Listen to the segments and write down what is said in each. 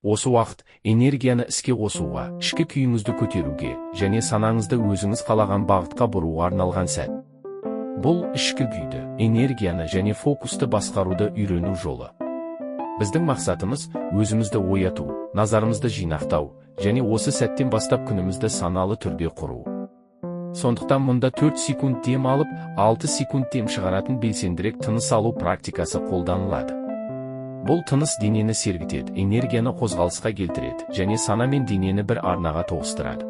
Осы уақыт энергияны іске қосуға, ішкі күйіңізді көтеруге, және санаңызды өзіңіз қалаған бағытқа бұруға арналған сәт. Бұл ішкі күйді, энергияны және фокусты басқаруды үйрену жолы. Біздің мақсатымыз өзімізді ояту, назарымызды жинақтау, және осы сәттен бастап күнімізді саналы түрде құру. Сондықтан мұнда 4 секунд дем алып, 6 секунд дем шығаратын белсендірек тыныс алу практикасы қолданылады. Бұл тыныс денені сергітеді, энергияны қозғалысқа келтіреді, және сана мен денені бір арнаға тоғыстырады.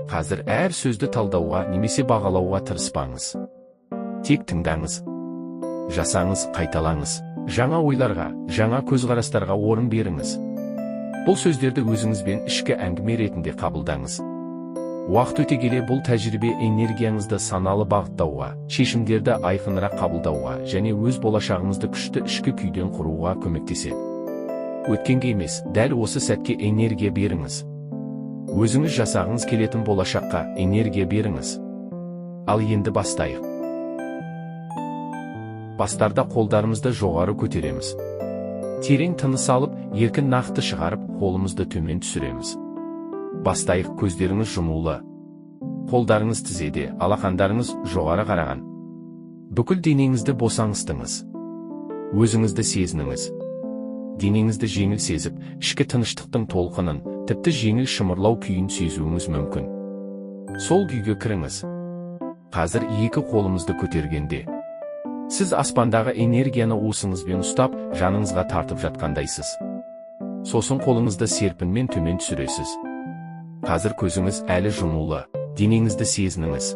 Қазір әр сөзді талдауға немесе бағалауға тырыспаңыз. Тек тыңдаңыз. Жасаңыз, қайталаңыз. Жаңа ойларға, жаңа көзқарастарға орын беріңіз. Бұл сөздерді өзіңізбен ішкі әңгіме ретінде қабылдаңыз. Уақыт өте келе бұл тәжірибе энергияңызды саналы бағыттауға, шешімдерді айқынырақ қабылдауға және өз болашағыңызды күшті ішкі күйден құруға көмектеседі. Өткенге емес, дәл осы сәтке энергия беріңіз. Өзіңіз жасағыңыз келетін болашаққа энергия беріңіз. Ал енді бастайық. Бастарда қолдарымызды жоғары көтереміз. Терең тыныс алып, еркін нақты шығарып, қолымызды төмен түсіреміз. Бастайық, көздеріңіз жұмулы. Қолдарыңыз тізеде, алақандарыңыз жоғары қараған. Бүкіл денеңізді босаңыстыңыз. Өзіңізді сезініңіз. Денеңізді жеңіл сезіп, ішкі тыныштықтың толқынын, тіпті жеңіл шымырлау күйін сезуіңіз мүмкін. Сол күйге кіріңіз. Қазір екі қолымызды көтергенде, сіз аспандағы энергияны уысыңызбен ұстап, жаныңызға тартып жатқандайсыз. Сосын қолыңызды серпінмен төмен түсіресіз. Қазір көзіңіз әлі жұмулы, денеңізді сезініңіз.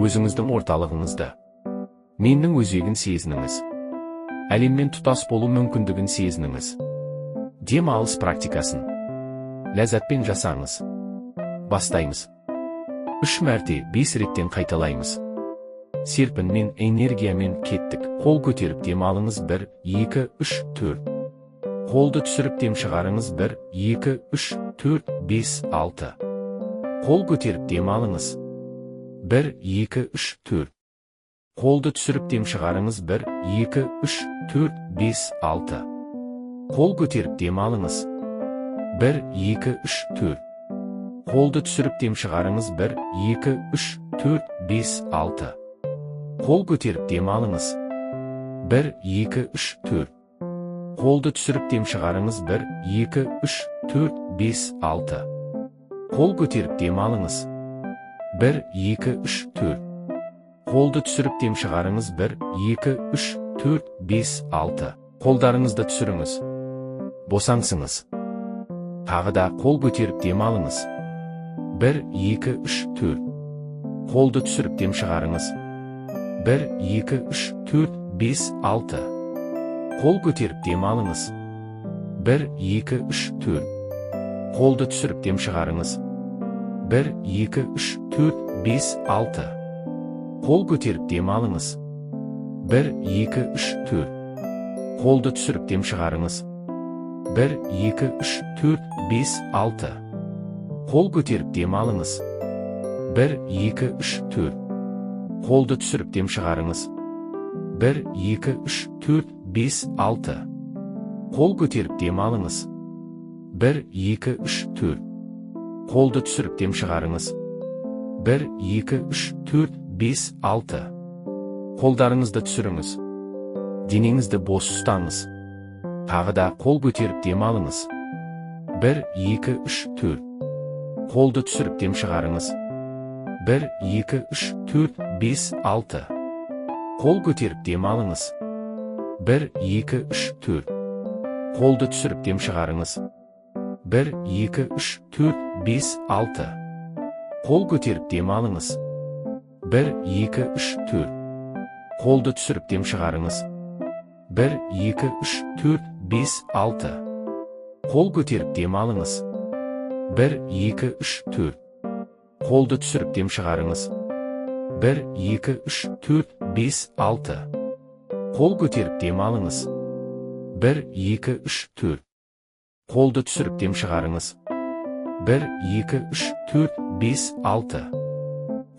Өзіңіздің орталығыңызды, меннің өзегін сезініңіз. Әлеммен тұтас болу мүмкіндігін сезініңіз. Дем алыс практикасын ләззатпен жасаңыз. Бастаймыз. 3 мәрте 5 реттен қайталаймыз. Серпінмен, энергиямен кеттік. Қол көтеріп дем алыңыз. 1, 2, 3, 4. Қолды түсіріп дем шығарыңыз. 1, 2, 3, 4, 5, 6. Қол көтеріп дем алыңыз. 1, 2, 3, 4. Қолды түсіріп дем шығарыңыз. 1, 2, 3, 4, 5, 6. Қол көтеріп дем алыңыз. 1, 2, 3, 4. Қолды түсіріп дем шығарыңыз. 1, 2, 3, 4, 5, 6. Қол көтеріп дем алыңыз. 1, 2, 3, 4. Қолды түсіріп дем шығарыңыз. 1, 2, 3, 4, 5, 6. Қол көтеріп дем алыңыз. 1, 2, 3, 4. Қолды түсіріп дем шығарыңыз. 1, 2, 3, 4, 5, 6. Қолдарыңызды түсіріңіз. Босаңсыңыз. Тағы да қол көтеріп дем алыңыз. 1, 2, 3, 4. Қолды түсіріп дем шығарыңыз. 1, 2, 3, 4, 5, 6. Қол көтеріп дем алыңыз. 1, 2, 3, 4. Қолды түсіріп дем шығарыңыз. 1, 2, 3, 4, 5, 6. Қол көтеріп дем алыңыз. 1, 2, 3, 4. Қолды түсіріп дем шығарыңыз. 1, 2, 3, 4, 5, 6. Қол көтеріп дем алыңыз. 1, 2, 3, 4. Қолды түсіріп дем шығарыңыз. 1, 2, 3, 4, 5, 6. Қол көтеріп дем алыңыз. 1, 2, 3, 4. Қолды түсіріп дем шығарыңыз. 1, 2, 3, 4, 5, 6. Қолдарыңызды түсіріңіз. Денеңізді бос ұстаңыз. Тағы да қол көтеріп дем алыңыз. 1, 2, 3, 4. Қолды түсіріп дем шығарыңыз. 1, 2, 3, 4, 5, 6. Қол көтеріп дем алыңыз. 1, 2, 3, 4. Қолды түсіріп дем шығарыңыз. 1, 2, 3, 4, 5, 6. Қол көтеріп дем алыңыз. 1, 2, 3, 4. Қолды түсіріп дем шығарыңыз. 1, 2, 3, 4, 5, 6. Қол көтеріп дем алыңыз. 1, 2, 3, 4. Қолды түсіріп дем шығарыңыз. 1, 2, 3, 4, 5, 6. Қол көтеріп дем алыңыз. 1, 2, 3, 4. Қолды түсіріп дем шығарыңыз. 1, 2, 3, 4, 5, 6.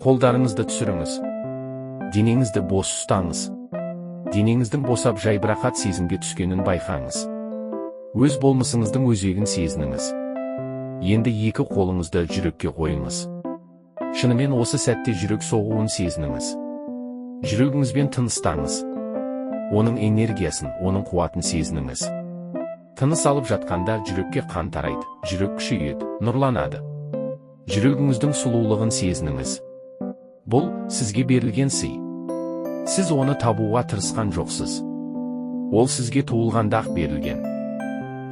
Қолдарыңызды түсіріңіз. Денеңізді бос ұстаңыз. Денеңіздің босап жайбырақат сезімге түскенін байқаңыз. Өз болмысыңыздың өзегін сезініңіз. Енді екі қолыңызды жүрекке қойыңыз. Шынымен осы сәтте жүрек соғуын сезініңіз. Жүрегіңізбен тыныстаңыз. Оның энергиясын, оның қуатын сезініңіз. Тыныс алып жатқанда жүрекке қан тарайды, жүрек күшейеді, нұрланады. Жүрегіңіздің сұлулығын сезініңіз. Бұл сізге берілген сый. Сіз оны табуға тырысқан жоқсыз. Ол сізге туылғанда-ақ берілген.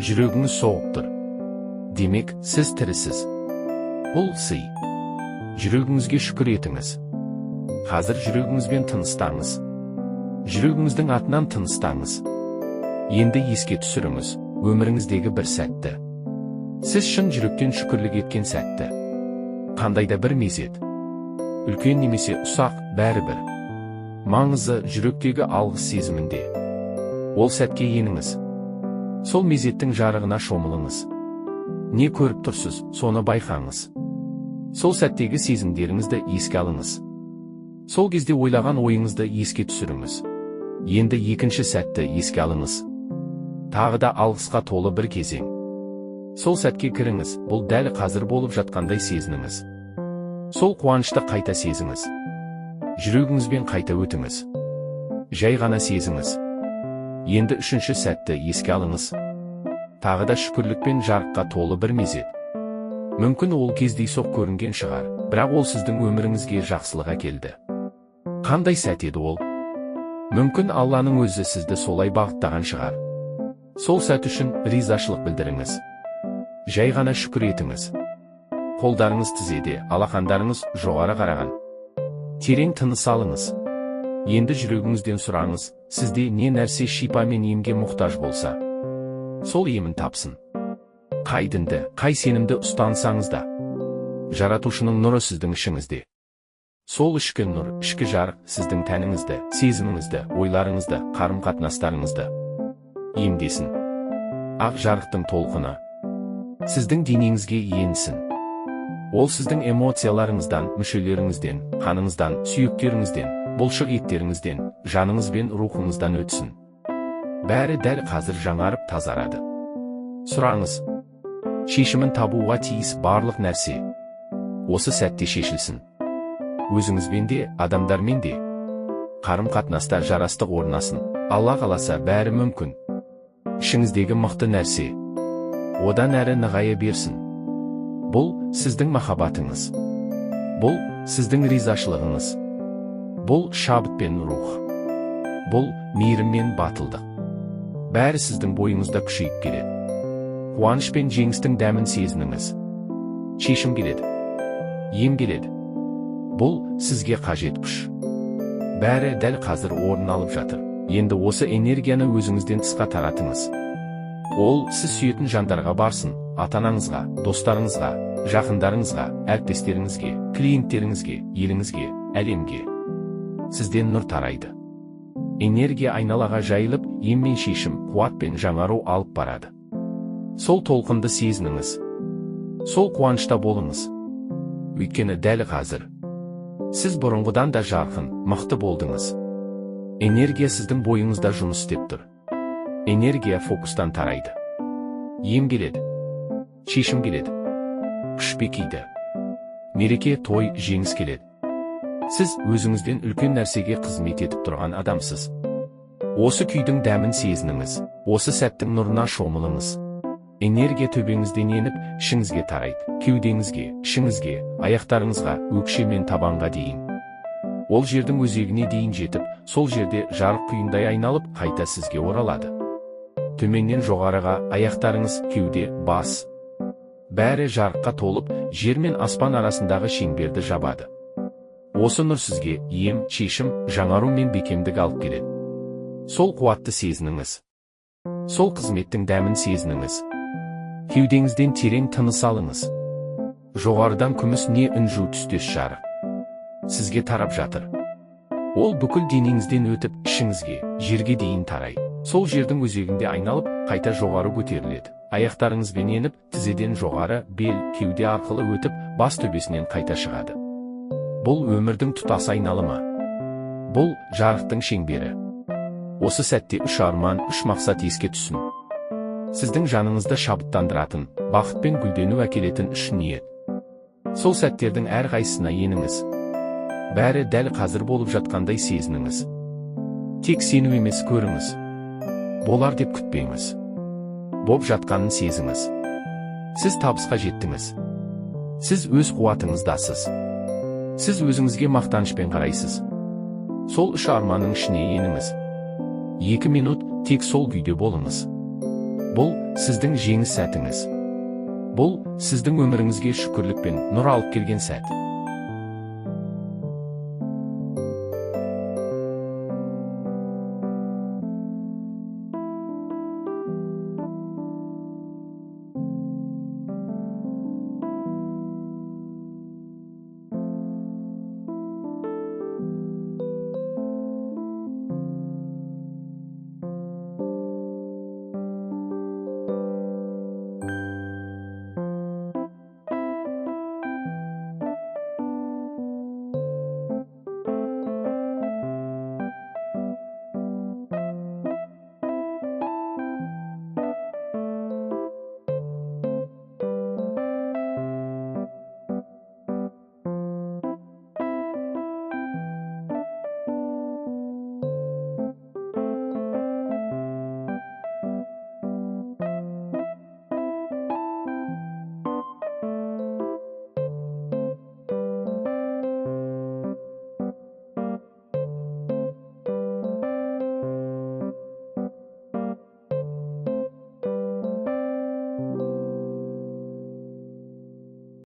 Жүрегіңіз соғып тұр. Демек, сіз тірісіз. Бұл сый. Жүрегіңізге шүкір етіңіз. Қазір жүрегіңізбен тыныстаңыз. Жүрегіңіздің атынан тыныстаңыз. Енді еске түсіріңіз, өміріңіздегі бір сәтті. Сіз шын жүректен шүкірлік еткен сәтті. Қандайда бір мезет. Үлкен немесе ұсақ, бәрібір. Маңызы жүректегі алғыс сезімінде. Ол сәтке еніңіз. Сол мезеттің жарығына шомылыңыз. Не көріп тұрсыз, соны байқаңыз. Сол сәттегі сезімдеріңізді еске алыңыз. Сол кезде ойлаған ойыңызды еске түсіріңіз. Енді екінші сәтті еске алыңыз. Тағы да алғысқа толы бір кезең. Сол сәтке кіріңіз, бұл дәл қазір болып жатқандай сезініңіз. Сол қуанышты қайта сезіңіз. Жүрегіңізбен қайта өтіңіз. Жай ғана сезіңіз. Енді үшінші сәтті еске алыңыз. Тағы да шүкірлікпен жарыққа толы бір мезет. Мүмкін ол кездейсоқ көрінген шығар, бірақ ол сіздің өміріңізге жақсылық әкелді. Қандай сәт еді ол? Мүмкін Алланың өзі сізді солай бағыттаған шығар. Сол сәт үшін ризашылық білдіріңіз. Жай ғана шүкір етіңіз. Қолдарыңыз тізеде, алақандарыңыз жоғары қараған. Терең тыныс алыңыз. Енді жүрегіңізден сұраңыз, сізде не нәрсе шипа мен емге мұқтаж болса, сол емін тапсын. Қай дінді, қай сенімді ұстансаңыз да, Жаратушының нұры сіздің ішіңізде. Сол ішкі нұр, ішкі жарық сіздің тәніңізді, сезіміңізді, ойларыңызды, қарым-қатынастарыңызды емдесін. Ақ жарықтың толқыны сіздің денеңізге енсін. Ол сіздің эмоцияларыңыздан, мүшелеріңізден, қаныңыздан, сүйектеріңізден, бұлшық еттеріңізден, жаныңыз бен рухыңыздан өтсін. Бәрі дәл қазір жаңарып тазарады. Сұраңыз. Шешімін табуға тиіс барлық нәрсе осы сәтте шешілсін. Өзіңізбен де, адамдармен де. Қарым-қатынаста жарастық орнасын. Алла қаласа бәрі мүмкін. Ішіңіздегі мықты нәрсе одан әрі нығая берсін. Бұл сіздің махаббатыңыз. Бұл сіздің ризашылығыңыз. Бұл шабыт пен рух. Бұл мейірім мен батылдық. Бәрі сіздің бойыңызда күшейіп келеді. Қуаныш пен жеңістің дәмін сезініңіз. Шешім келеді. Ем келеді. Бұл сізге қажет күш. Бәрі дәл қазір орын алып жатыр. Енді осы энергияны өзіңізден тысқа таратыңыз. Ол сіз сүйетін жандарға барсын, ата-анаңызға, достарыңызға, жақындарыңызға, әріптестеріңізге, клиенттеріңізге, еліңізге, әлемге. Сізден нұр тарайды. Энергия айналаға жайылып, ем мен шешім, қуат пен жаңару алып барады. Сол толқынды сезініңіз. Сол қуанышта болыңыз. Өйткені дәл қазір сіз бұрынғыдан да жарқын, мықты болдыңыз. Энергия сіздің бойыңызда жұмыс істеп тұр. Энергия фокустан тарайды. Ем келеді. Шешім келеді. Күш бекиді. Мереке, той, жеңіс келеді. Сіз өзіңізден үлкен нәрсеге қызмет етіп тұрған адамсыз. Осы күйдің дәмін сезініңіз. Осы сәттің нұрына шомылыңыз. Энергия төбеңізден еніп, ішіңізге тарайды. Кеудеңізге, ішіңізге, аяқтарыңызға, өкше мен табанға дейін. Ол жердің өзегіне дейін жетіп, сол жерде жарық құйындай айналып, қайта сізге оралады. Төменнен жоғарыға, аяқтарыңыз, кеуде, бас. Бәрі жарыққа толып, жер мен аспан арасындағы шеңберді жабады. Осы нұр сізге ем, шешім, жаңару мен бекемдік алып келеді. Сол қуатты сезініңіз. Сол қызметтің дәмін сезініңіз. Кеудеңізден терең тыныс алыңыз. Жоғарыдан күміс не үнжу түстес жарық сізге тарап жатыр. Ол бүкіл денеңізден өтіп, ішіңізге, жерге дейін тарай. Сол жердің өзегінде айналып, қайта жоғары көтеріледі. Аяқтарыңызбен еніп, тізеден жоғары, бел, кеуде арқылы өтіп, бас төбесінен қайта шығады. Бұл өмірдің тұтас айналымы. Бұл жарықтың шеңбері. Осы сәтте үш арман, үш мақсат еске түссін. Sizдің жаныңызды шабыттандыратын, бақытпен гүлдену әкелетін үш ниет. Сол сәттердің әрқайсысына еніңіз. Бәрі дәл қазір болып жатқандай сезініңіз. Тек сену емес көріңіз. Болар деп күтпеңіз. Боп жатқанын сезіңіз. Сіз табысқа жеттіңіз. Сіз өз қуатыңыздасыз. Сіз өзіңізге мақтанышпен қарайсыз. Сол үш арманның ішіне еніңіз. 2 минут тек сол күйде болыңыз. Бұл сіздің жеңіс сәтіңіз. Бұл сіздің өміріңізге шүкірлік пен нұр алып келген сәт.